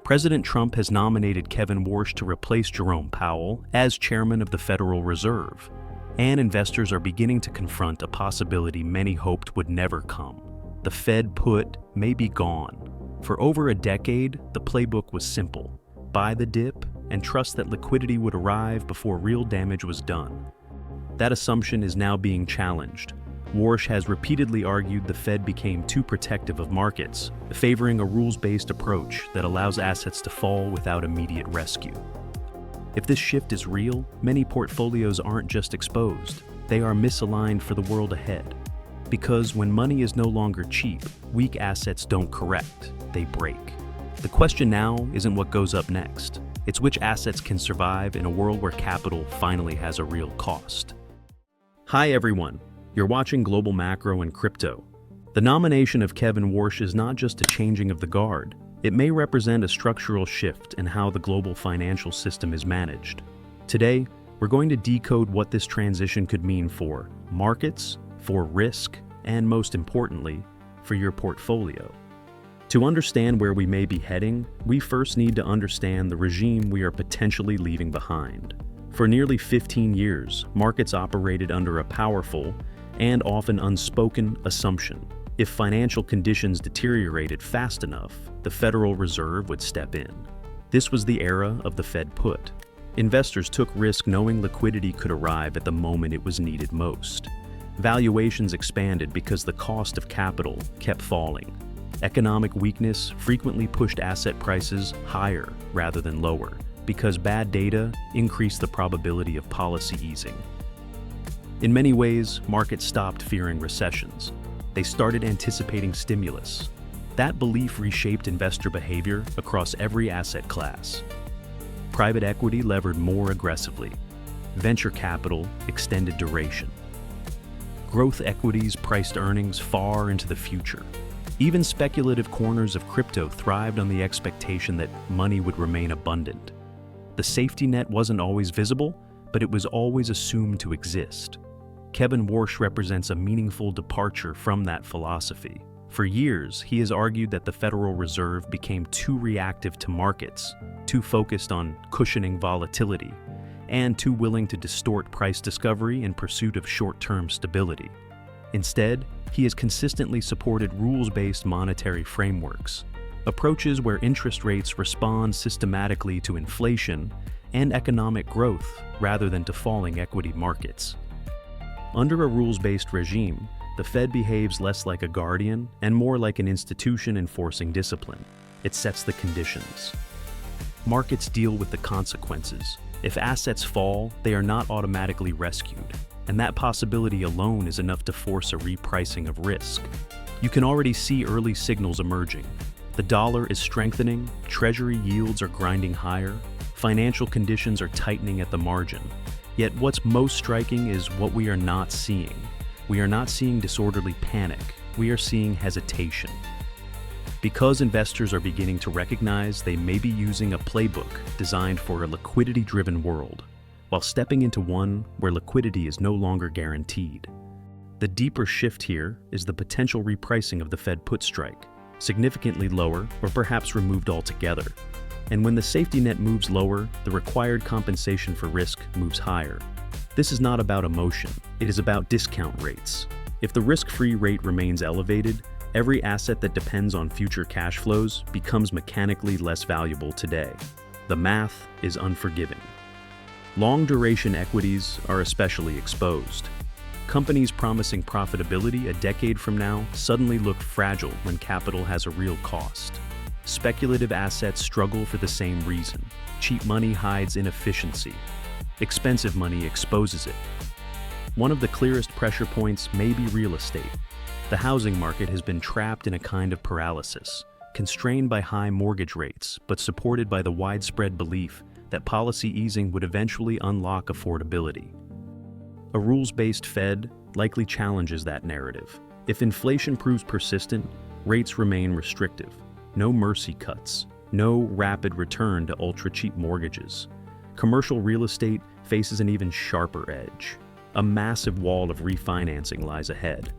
President Trump has nominated Kevin Warsh to replace Jerome Powell as chairman of the Federal Reserve, and investors are beginning to confront a possibility many hoped would never come. The Fed put may be gone. For over a decade, the playbook was simple: buy the dip and trust that liquidity would arrive before real damage was done. That assumption is now being challenged. Warsh has repeatedly argued the Fed became too protective of markets, favoring a rules-based approach that allows assets to fall without immediate rescue. If this shift is real, many portfolios aren't just exposed, they are misaligned for the world ahead. Because when money is no longer cheap, weak assets don't correct, they break. The question now isn't what goes up next, it's which assets can survive in a world where capital finally has a real cost. Hi everyone. You're watching Global Macro and Crypto. The nomination of Kevin Warsh is not just a changing of the guard. It may represent a structural shift in how the global financial system is managed. Today, we're going to decode what this transition could mean for markets, for risk, and most importantly, for your portfolio. To understand where we may be heading, we first need to understand the regime we are potentially leaving behind. For nearly 15 years, markets operated under a powerful and often unspoken assumption: if financial conditions deteriorated fast enough, the Federal Reserve would step in. This was the era of the Fed put. Investors took risk knowing liquidity could arrive at the moment it was needed most. Valuations expanded because the cost of capital kept falling. Economic weakness frequently pushed asset prices higher rather than lower, because bad data increased the probability of policy easing. In many ways, markets stopped fearing recessions. They started anticipating stimulus. That belief reshaped investor behavior across every asset class. Private equity levered more aggressively. Venture capital extended duration. Growth equities priced earnings far into the future. Even speculative corners of crypto thrived on the expectation that money would remain abundant. The safety net wasn't always visible, but it was always assumed to exist. Kevin Warsh represents a meaningful departure from that philosophy. For years, he has argued that the Federal Reserve became too reactive to markets, too focused on cushioning volatility, and too willing to distort price discovery in pursuit of short-term stability. Instead, he has consistently supported rules-based monetary frameworks, approaches where interest rates respond systematically to inflation and economic growth rather than to falling equity markets. Under a rules-based regime, the Fed behaves less like a guardian and more like an institution enforcing discipline. It sets the conditions. Markets deal with the consequences. If assets fall, they are not automatically rescued, and that possibility alone is enough to force a repricing of risk. You can already see early signals emerging. The dollar is strengthening, treasury yields are grinding higher, financial conditions are tightening at the margin. Yet what's most striking is what we are not seeing. We are not seeing disorderly panic, we are seeing hesitation. Because investors are beginning to recognize they may be using a playbook designed for a liquidity-driven world, while stepping into one where liquidity is no longer guaranteed. The deeper shift here is the potential repricing of the Fed put strike, significantly lower or perhaps removed altogether. And when the safety net moves lower, the required compensation for risk moves higher. This is not about emotion, it is about discount rates. If the risk-free rate remains elevated, every asset that depends on future cash flows becomes mechanically less valuable today. The math is unforgiving. Long-duration equities are especially exposed. Companies promising profitability a decade from now suddenly look fragile when capital has a real cost. Speculative assets struggle for the same reason. Cheap money hides inefficiency. Expensive money exposes it. One of the clearest pressure points may be real estate. The housing market has been trapped in a kind of paralysis, constrained by high mortgage rates, but supported by the widespread belief that policy easing would eventually unlock affordability. A rules-based Fed likely challenges that narrative. If inflation proves persistent, rates remain restrictive. No mercy cuts, no rapid return to ultra-cheap mortgages. Commercial real estate faces an even sharper edge. A massive wall of refinancing lies ahead,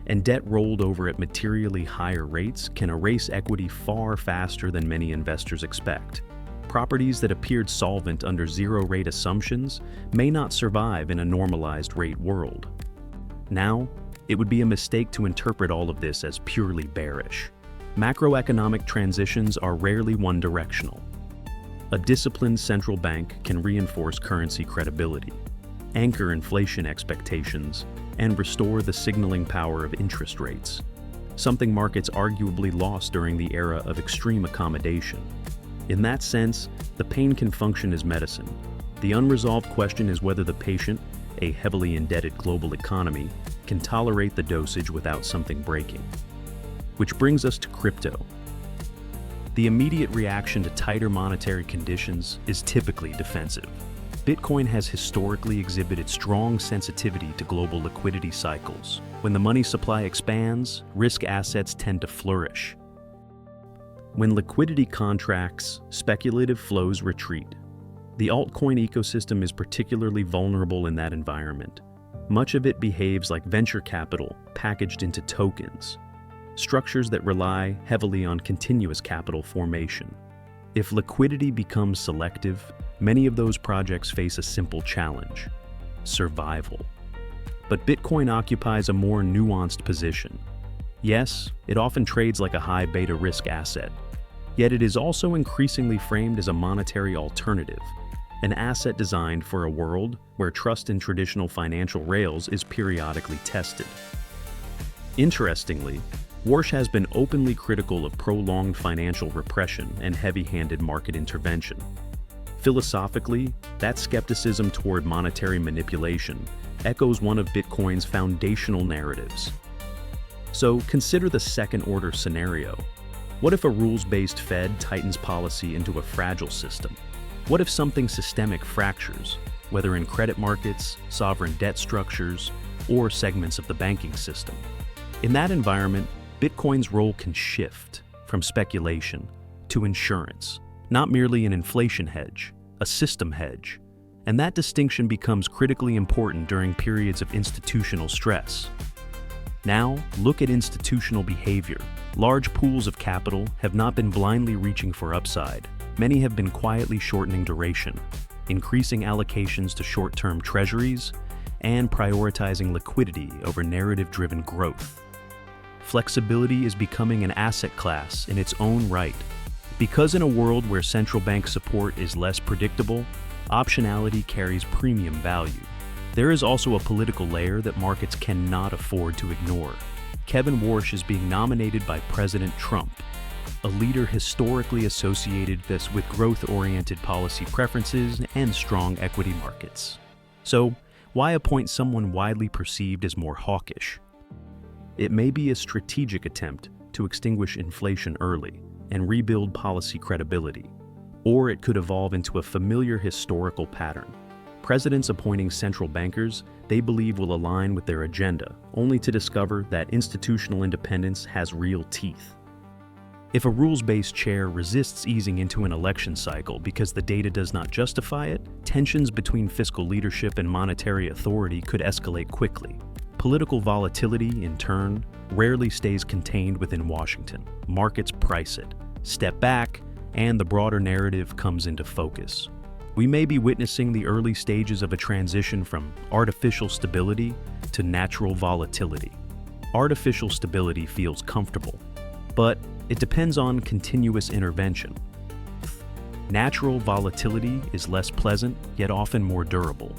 and debt rolled over at materially higher rates can erase equity far faster than many investors expect. Properties that appeared solvent under zero-rate assumptions may not survive in a normalized rate world. Now, it would be a mistake to interpret all of this as purely bearish. Macroeconomic transitions are rarely one-directional. A disciplined central bank can reinforce currency credibility, anchor inflation expectations, and restore the signaling power of interest rates, something markets arguably lost during the era of extreme accommodation. In that sense, the pain can function as medicine. The unresolved question is whether the patient, a heavily indebted global economy, can tolerate the dosage without something breaking. Which brings us to crypto. The immediate reaction to tighter monetary conditions is typically defensive. Bitcoin has historically exhibited strong sensitivity to global liquidity cycles. When the money supply expands, risk assets tend to flourish. When liquidity contracts, speculative flows retreat. The altcoin ecosystem is particularly vulnerable in that environment. Much of it behaves like venture capital packaged into tokens, structures that rely heavily on continuous capital formation. If liquidity becomes selective, many of those projects face a simple challenge: survival. But Bitcoin occupies a more nuanced position. Yes, it often trades like a high beta risk asset, yet it is also increasingly framed as a monetary alternative, an asset designed for a world where trust in traditional financial rails is periodically tested. Interestingly, Warsh has been openly critical of prolonged financial repression and heavy-handed market intervention. Philosophically, that skepticism toward monetary manipulation echoes one of Bitcoin's foundational narratives. So consider the second-order scenario. What if a rules-based Fed tightens policy into a fragile system? What if something systemic fractures, whether in credit markets, sovereign debt structures, or segments of the banking system? In that environment, Bitcoin's role can shift from speculation to insurance, not merely an inflation hedge, a system hedge. And that distinction becomes critically important during periods of institutional stress. Now, look at institutional behavior. Large pools of capital have not been blindly reaching for upside. Many have been quietly shortening duration, increasing allocations to short-term treasuries, and prioritizing liquidity over narrative-driven growth. Flexibility is becoming an asset class in its own right. Because in a world where central bank support is less predictable, optionality carries premium value. There is also a political layer that markets cannot afford to ignore. Kevin Warsh is being nominated by President Trump, a leader historically associated with growth-oriented policy preferences and strong equity markets. So, why appoint someone widely perceived as more hawkish? It may be a strategic attempt to extinguish inflation early and rebuild policy credibility, or it could evolve into a familiar historical pattern. Presidents appointing central bankers they believe will align with their agenda, only to discover that institutional independence has real teeth. If a rules-based chair resists easing into an election cycle because the data does not justify it, tensions between fiscal leadership and monetary authority could escalate quickly. Political volatility, in turn, rarely stays contained within Washington. Markets price it, step back, and the broader narrative comes into focus. We may be witnessing the early stages of a transition from artificial stability to natural volatility. Artificial stability feels comfortable, but it depends on continuous intervention. Natural volatility is less pleasant, yet often more durable.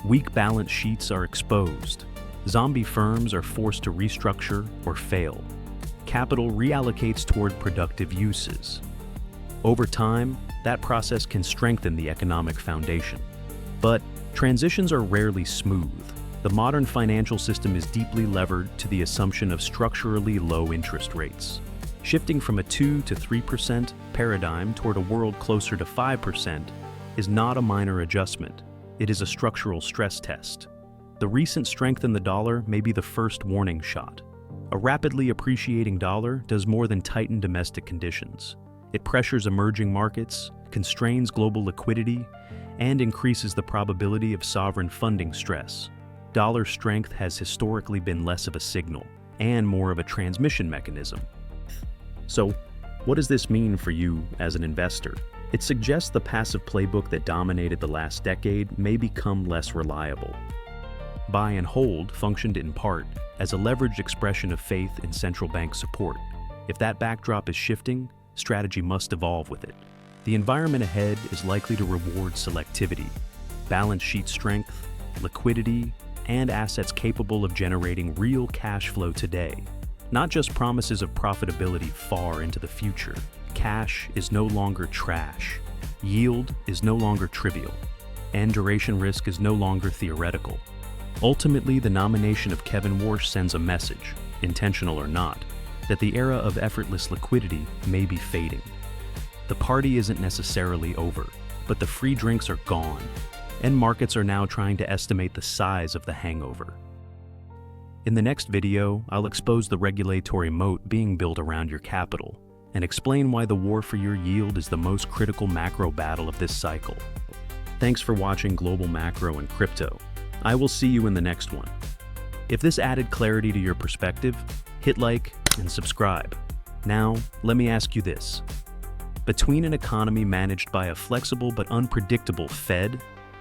Weak balance sheets are exposed. Zombie firms are forced to restructure or fail. Capital reallocates toward productive uses. Over time, that process can strengthen the economic foundation. But transitions are rarely smooth. The modern financial system is deeply levered to the assumption of structurally low interest rates. Shifting from a 2 to 3% paradigm toward a world closer to 5% is not a minor adjustment. It is a structural stress test. The recent strength in the dollar may be the first warning shot. A rapidly appreciating dollar does more than tighten domestic conditions. It pressures emerging markets, constrains global liquidity, and increases the probability of sovereign funding stress. Dollar strength has historically been less of a signal and more of a transmission mechanism. So, what does this mean for you as an investor? It suggests the passive playbook that dominated the last decade may become less reliable. Buy and hold functioned in part as a leveraged expression of faith in central bank support. If that backdrop is shifting, strategy must evolve with it. The environment ahead is likely to reward selectivity, balance sheet strength, liquidity, and assets capable of generating real cash flow today, not just promises of profitability far into the future. Cash is no longer trash, yield is no longer trivial, and duration risk is no longer theoretical. Ultimately, the nomination of Kevin Warsh sends a message, intentional or not, that the era of effortless liquidity may be fading. The party isn't necessarily over, but the free drinks are gone, and markets are now trying to estimate the size of the hangover. In the next video, I'll expose the regulatory moat being built around your capital and explain why the war for your yield is the most critical macro battle of this cycle. Thanks for watching Global Macro and Crypto. I will see you in the next one. If this added clarity to your perspective, hit like and subscribe. Now, let me ask you this. Between an economy managed by a flexible but unpredictable Fed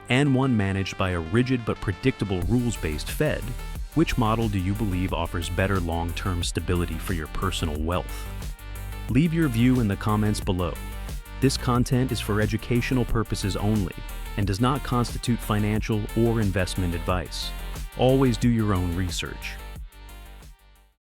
and one managed by a rigid but predictable rules-based Fed, which model do you believe offers better long-term stability for your personal wealth? Leave your view in the comments below. This content is for educational purposes only and does not constitute financial or investment advice. Always do your own research.